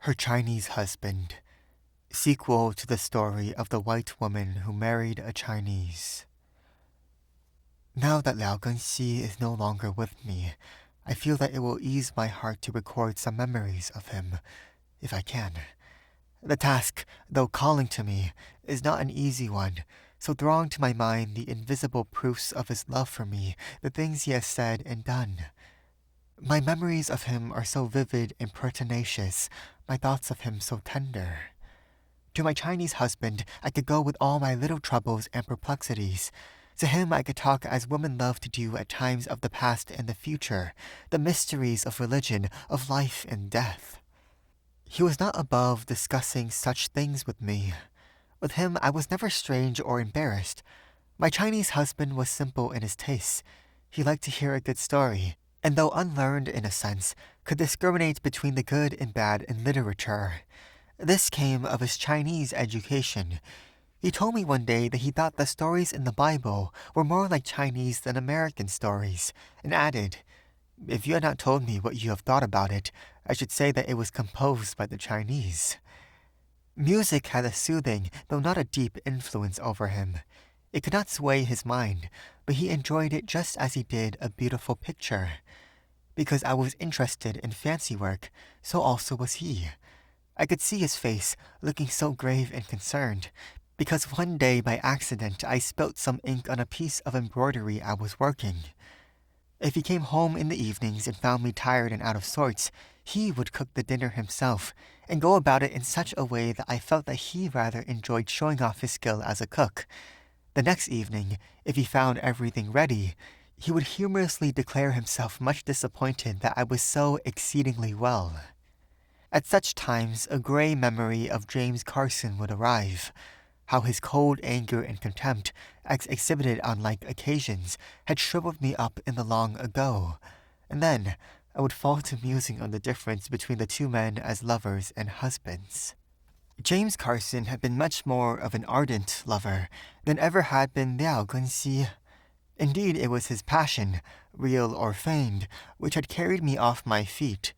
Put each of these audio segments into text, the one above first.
Her Chinese Husband, sequel to the story of the white woman who married a Chinese. Now that Liao Gengxi is no longer with me, I feel that it will ease my heart to record some memories of him, if I can. The task, though calling to me, is not an easy one, so throng to my mind the invisible proofs of his love for me, the things he has said and done. My memories of him are so vivid and pertinacious, my thoughts of him so tender. To my Chinese husband, I could go with all my little troubles and perplexities. To him I could talk as women love to do at times of the past and the future, the mysteries of religion, of life and death. He was not above discussing such things with me. With him I was never strange or embarrassed. My Chinese husband was simple in his tastes. He liked to hear a good story, and though unlearned in a sense, could discriminate between the good and bad in literature. This came of his Chinese education. He told me one day that he thought the stories in the Bible were more like Chinese than American stories, and added, "If you had not told me what you have thought about it, I should say that it was composed by the Chinese." Music had a soothing, though not a deep, influence over him. It could not sway his mind, but he enjoyed it just as he did a beautiful picture. Because I was interested in fancy work, so also was he. I could see his face, looking so grave and concerned, because one day by accident I spilt some ink on a piece of embroidery I was working. If he came home in the evenings and found me tired and out of sorts, he would cook the dinner himself, and go about it in such a way that I felt that he rather enjoyed showing off his skill as a cook. The next evening, if he found everything ready, he would humorously declare himself much disappointed that I was so exceedingly well. At such times, a gray memory of James Carson would arrive. How his cold anger and contempt, as exhibited on like occasions, had shriveled me up in the long ago. And then I would fall to musing on the difference between the two men as lovers and husbands. James Carson had been much more of an ardent lover than ever had been Liao Gengxi. Indeed, it was his passion, real or feigned, which had carried me off my feet.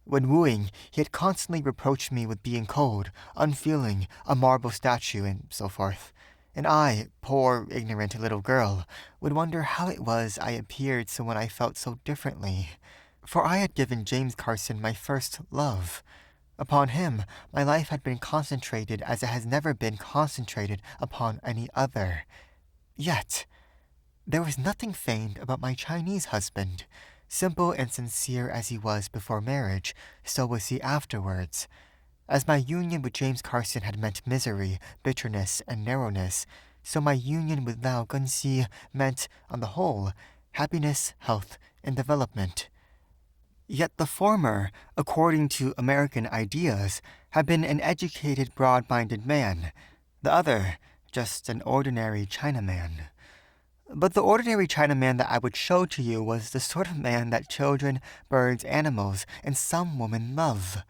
When wooing, he had constantly reproached me with being cold, unfeeling, a marble statue, and so forth. And I, poor, ignorant little girl, would wonder how it was I appeared so when I felt so differently. For I had given James Carson my first love. Upon him, my life had been concentrated as it has never been concentrated upon any other. Yet, there was nothing feigned about my Chinese husband. Simple and sincere as he was before marriage, so was he afterwards. As my union with James Carson had meant misery, bitterness, and narrowness, so my union with Liao Gengxi meant, on the whole, happiness, health, and development. Yet the former, according to American ideas, had been an educated, broad-minded man. The other, just an ordinary Chinaman. But the ordinary Chinaman that I would show to you was the sort of man that children, birds, animals, and some women love.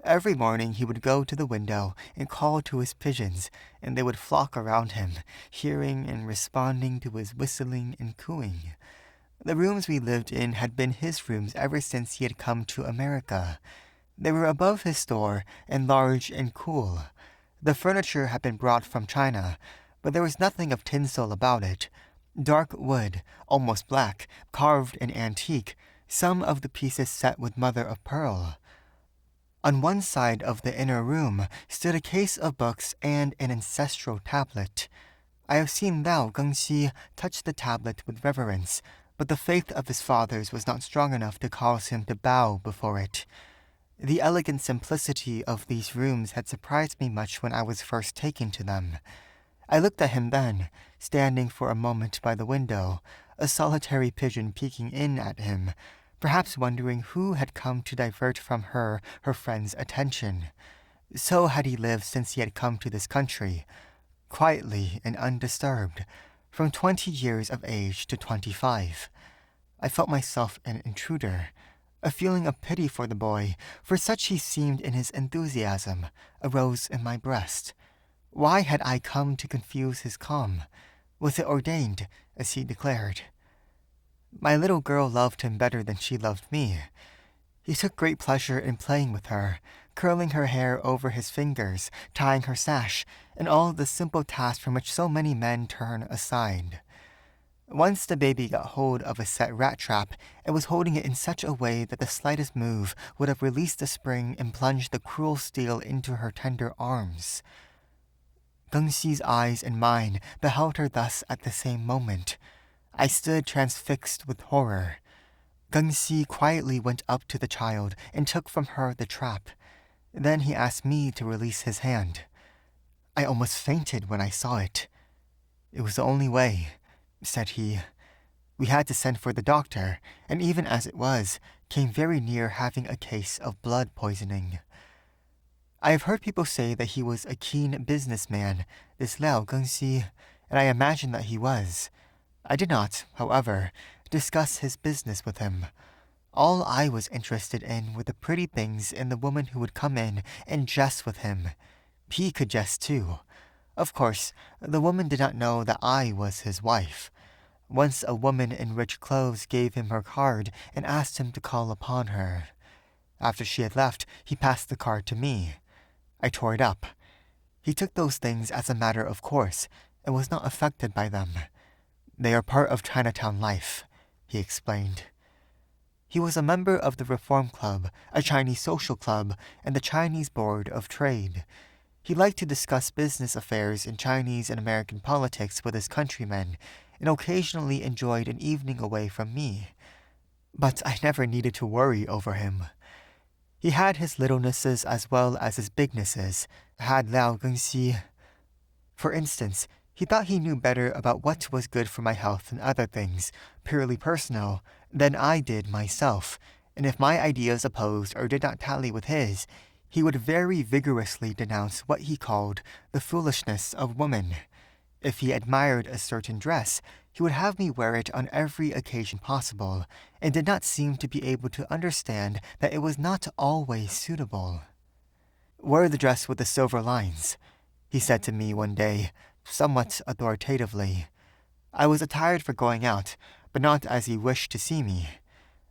Every morning he would go to the window and call to his pigeons, and they would flock around him, hearing and responding to his whistling and cooing. The rooms we lived in had been his rooms ever since he had come to America. They were above his store and large and cool. The furniture had been brought from China, but there was nothing of tinsel about it. Dark wood, almost black, carved and antique, some of the pieces set with mother of pearl. On one side of the inner room stood a case of books and an ancestral tablet. I have seen Liao Gengxi touch the tablet with reverence, but the faith of his fathers was not strong enough to cause him to bow before it. The elegant simplicity of these rooms had surprised me much when I was first taken to them. I looked at him then, standing for a moment by the window, a solitary pigeon peeking in at him, perhaps wondering who had come to divert from her friend's attention. So had he lived since he had come to this country, quietly and undisturbed, from 20 years of age to 25. I felt myself an intruder. A feeling of pity for the boy, for such he seemed in his enthusiasm, arose in my breast. Why had I come to confuse his calm? Was it ordained, as he declared? My little girl loved him better than she loved me. He took great pleasure in playing with her, curling her hair over his fingers, tying her sash, and all the simple tasks from which so many men turn aside. Once the baby got hold of a set rat trap and was holding it in such a way that the slightest move would have released the spring and plunged the cruel steel into her tender arms. Gengxi's eyes and mine beheld her thus at the same moment. I stood transfixed with horror. Gengxi quietly went up to the child and took from her the trap. Then he asked me to release his hand. I almost fainted when I saw it. "It was the only way," said he. "We had to send for the doctor, and even as it was, came very near having a case of blood poisoning." I have heard people say that he was a keen businessman, this Liao Gengxi, and I imagine that he was. I did not, however, discuss his business with him. All I was interested in were the pretty things and the woman who would come in and jest with him. He could jest too. Of course, the woman did not know that I was his wife. Once a woman in rich clothes gave him her card and asked him to call upon her. After she had left, he passed the card to me. I tore it up. He took those things as a matter of course and was not affected by them. "They are part of Chinatown life," he explained. He was a member of the Reform Club, a Chinese social club, and the Chinese Board of Trade. He liked to discuss business affairs in Chinese and American politics with his countrymen, and occasionally enjoyed an evening away from me. But I never needed to worry over him. He had his littlenesses as well as his bignesses, had Liao Gengxi. For instance, he thought he knew better about what was good for my health and other things, purely personal, than I did myself, and if my ideas opposed or did not tally with his, he would very vigorously denounce what he called the foolishness of woman. If he admired a certain dress, he would have me wear it on every occasion possible, and did not seem to be able to understand that it was not always suitable. "Wear the dress with the silver lines," he said to me one day, somewhat authoritatively. I was attired for going out, but not as he wished to see me.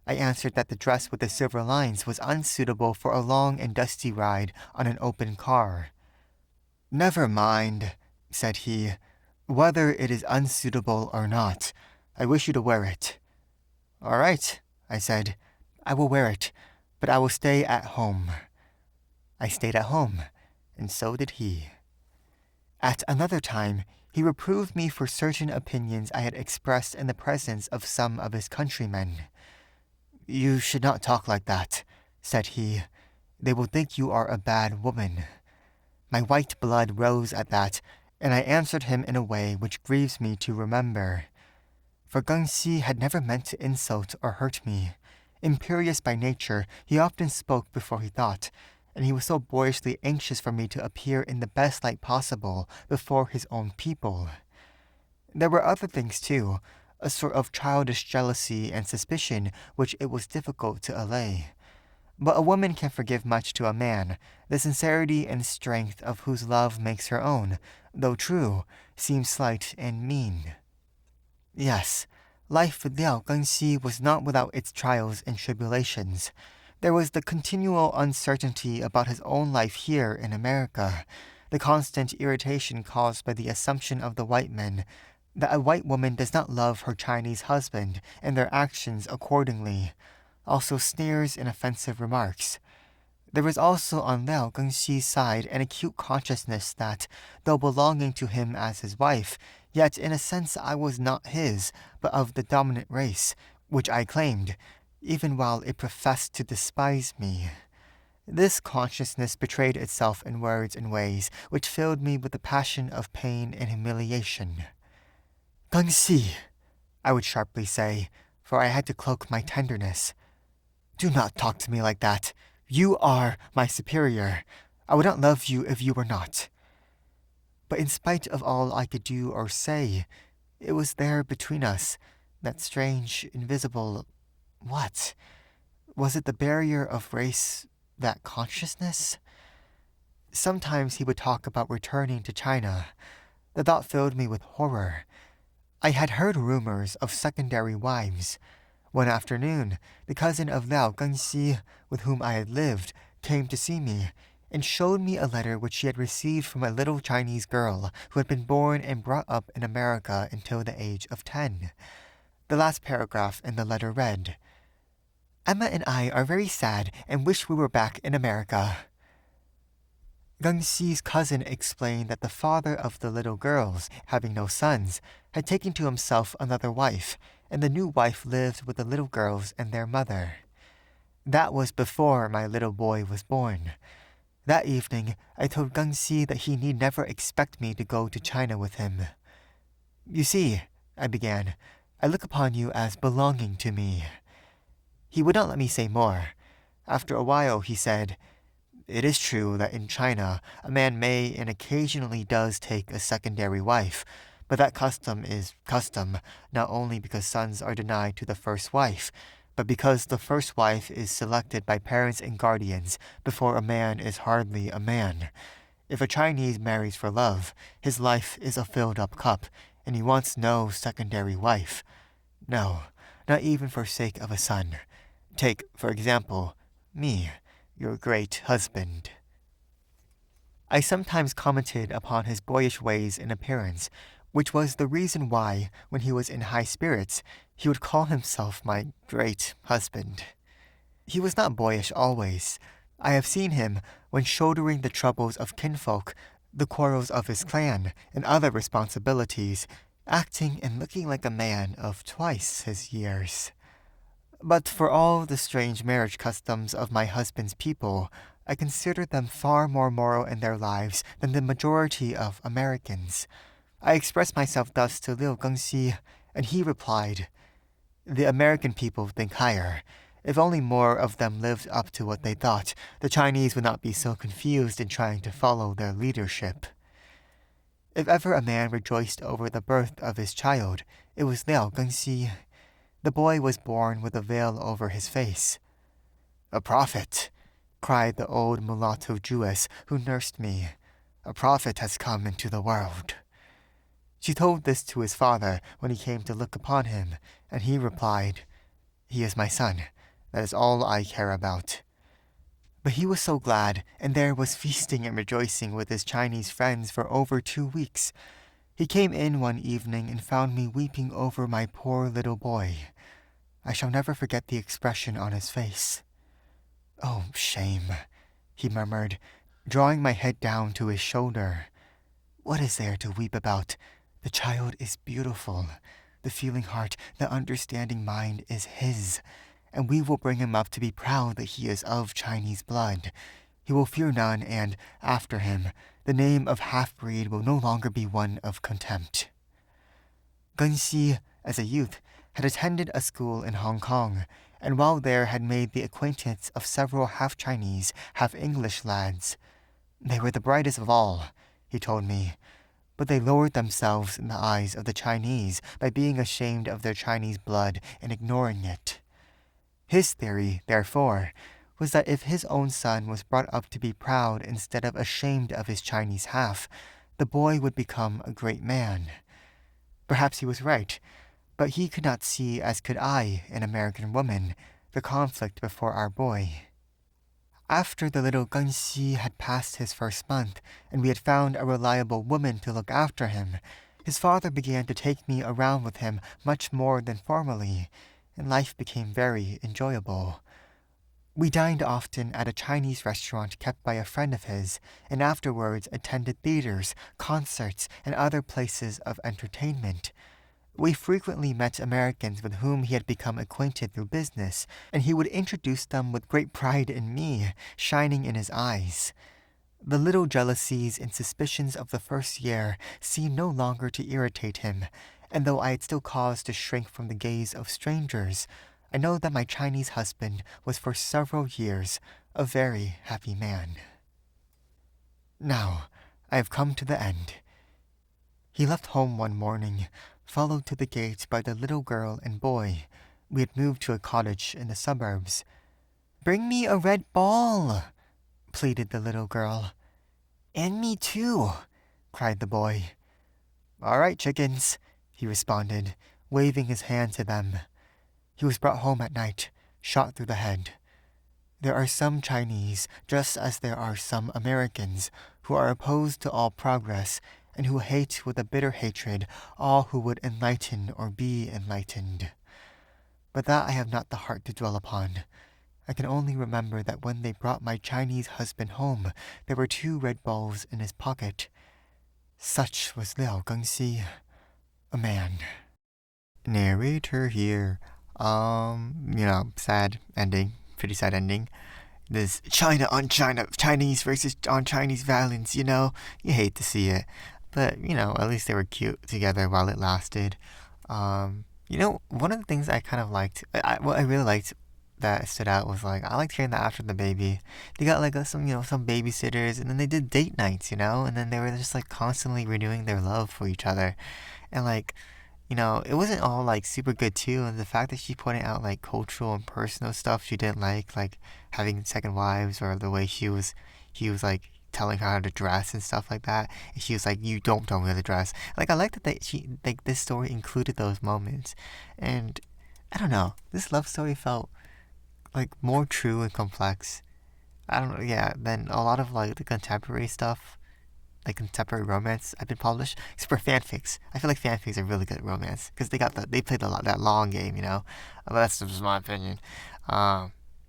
I answered that the dress with the silver lines was unsuitable for a long and dusty ride on an open car. "Never mind," said he, "whether it is unsuitable or not. I wish you to wear it." "All right," I said. "I will wear it, but I will stay at home." I stayed at home, and so did he. At another time, he reproved me for certain opinions I had expressed in the presence of some of his countrymen. "You should not talk like that," said he. "They will think you are a bad woman." My white blood rose at that, and I answered him in a way which grieves me to remember. For Gengxi had never meant to insult or hurt me. Imperious by nature, he often spoke before he thought, and he was so boyishly anxious for me to appear in the best light possible before his own people. There were other things too, a sort of childish jealousy and suspicion which it was difficult to allay. But a woman can forgive much to a man, the sincerity and strength of whose love makes her own, though true, seem slight and mean. Yes, life with Liao Gengxi was not without its trials and tribulations. There was the continual uncertainty about his own life here in America, the constant irritation caused by the assumption of the white men that a white woman does not love her Chinese husband and their actions accordingly, also sneers and offensive remarks. There was also on Liao Gengxi's side an acute consciousness that, though belonging to him as his wife, yet in a sense I was not his, but of the dominant race, which I claimed, even while it professed to despise me. This consciousness betrayed itself in words and ways which filled me with the passion of pain and humiliation. "Gengxi," I would sharply say, for I had to cloak my tenderness. "Do not talk to me like that. You are my superior. I would not love you if you were not." But in spite of all I could do or say, it was there between us, that strange, invisible... what? Was it the barrier of race, that consciousness? Sometimes he would talk about returning to China. The thought filled me with horror. I had heard rumors of secondary wives. One afternoon, the cousin of Liao Gengxi, with whom I had lived, came to see me and showed me a letter which she had received from a little Chinese girl who had been born and brought up in America until the age of 10. The last paragraph in the letter read, "Emma and I are very sad and wish we were back in America." Gengxi's cousin explained that the father of the little girls, having no sons, had taken to himself another wife, and the new wife lived with the little girls and their mother. That was before my little boy was born. That evening, I told Gengxi that he need never expect me to go to China with him. "You see," I began, "I look upon you as belonging to me." He would not let me say more. After a while, he said, "It is true that in China, a man may and occasionally does take a secondary wife, but that custom is custom, not only because sons are denied to the first wife, but because the first wife is selected by parents and guardians before a man is hardly a man. If a Chinese marries for love, his life is a filled-up cup, and he wants no secondary wife. No, not even for sake of a son. Take, for example, me, your great husband." I sometimes commented upon his boyish ways and appearance, which was the reason why, when he was in high spirits, he would call himself my great husband. He was not boyish always. I have seen him, when shouldering the troubles of kinfolk, the quarrels of his clan, and other responsibilities, acting and looking like a man of twice his years. But for all the strange marriage customs of my husband's people, I consider them far more moral in their lives than the majority of Americans. I expressed myself thus to Liu Gengxi, and he replied, "The American people think higher. If only more of them lived up to what they thought, the Chinese would not be so confused in trying to follow their leadership." If ever a man rejoiced over the birth of his child, it was Liao Gengxi. The boy was born with a veil over his face. "A prophet!" cried the old mulatto Jewess who nursed me. "A prophet has come into the world." She told this to his father when he came to look upon him, and he replied, "He is my son. That is all I care about." But he was so glad, and there was feasting and rejoicing with his Chinese friends for over 2 weeks. He came in one evening and found me weeping over my poor little boy. I shall never forget the expression on his face. "Oh, shame," he murmured, drawing my head down to his shoulder. "What is there to weep about? The child is beautiful. The feeling heart, the understanding mind is his, and we will bring him up to be proud that he is of Chinese blood. He will fear none, and, after him, the name of half-breed will no longer be one of contempt." Gengxi, as a youth, had attended a school in Hong Kong, and while there had made the acquaintance of several half-Chinese, half-English lads. They were the brightest of all, he told me, but they lowered themselves in the eyes of the Chinese by being ashamed of their Chinese blood and ignoring it. His theory, therefore, was that if his own son was brought up to be proud instead of ashamed of his Chinese half, the boy would become a great man. Perhaps he was right, but he could not see, as could I, an American woman, the conflict before our boy. After the little Gengxi had passed his first month, and we had found a reliable woman to look after him, his father began to take me around with him much more than formerly, and life became very enjoyable. We dined often at a Chinese restaurant kept by a friend of his, and afterwards attended theaters, concerts, and other places of entertainment. We frequently met Americans with whom he had become acquainted through business, and he would introduce them with great pride in me, shining in his eyes. The little jealousies and suspicions of the first year seemed no longer to irritate him, and though I had still cause to shrink from the gaze of strangers, I know that my Chinese husband was for several years a very happy man. Now, I have come to the end. He left home one morning, followed to the gate by the little girl and boy. We had moved to a cottage in the suburbs. "Bring me a red ball," pleaded the little girl. "And me too," cried the boy. "All right, chickens," he responded, waving his hand to them. He was brought home at night, shot through the head. There are some Chinese, just as there are some Americans, who are opposed to all progress and who hate with a bitter hatred all who would enlighten or be enlightened. But that I have not the heart to dwell upon. I can only remember that when they brought my Chinese husband home, there were 2 red balls in his pocket. Such was Liao Gengxi, a man. Narrator here. Sad ending. Pretty sad ending. This China on China, Chinese versus on Chinese violence, you hate to see it. But, at least they were cute together while it lasted. One of the things I kind of liked, what I really liked that stood out was I liked hearing that after the baby, they got some babysitters, and then they did date nights, and then they were just constantly renewing their love for each other, and it wasn't all super good too. And the fact that she pointed out cultural and personal stuff she didn't like having second wives, or the way he was telling her how to dress and stuff like that, and she was like, you don't tell me how to dress. I like that she this story included those moments. And I don't know, this love story felt more true and complex. I don't know, yeah, than a lot of the contemporary stuff, contemporary romance I've been published. Except for fanfics, I feel like fanfics are really good at romance because they played that long game. But that's just my opinion.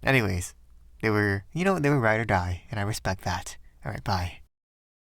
Anyways, they were ride or die, and I respect that. All right, bye.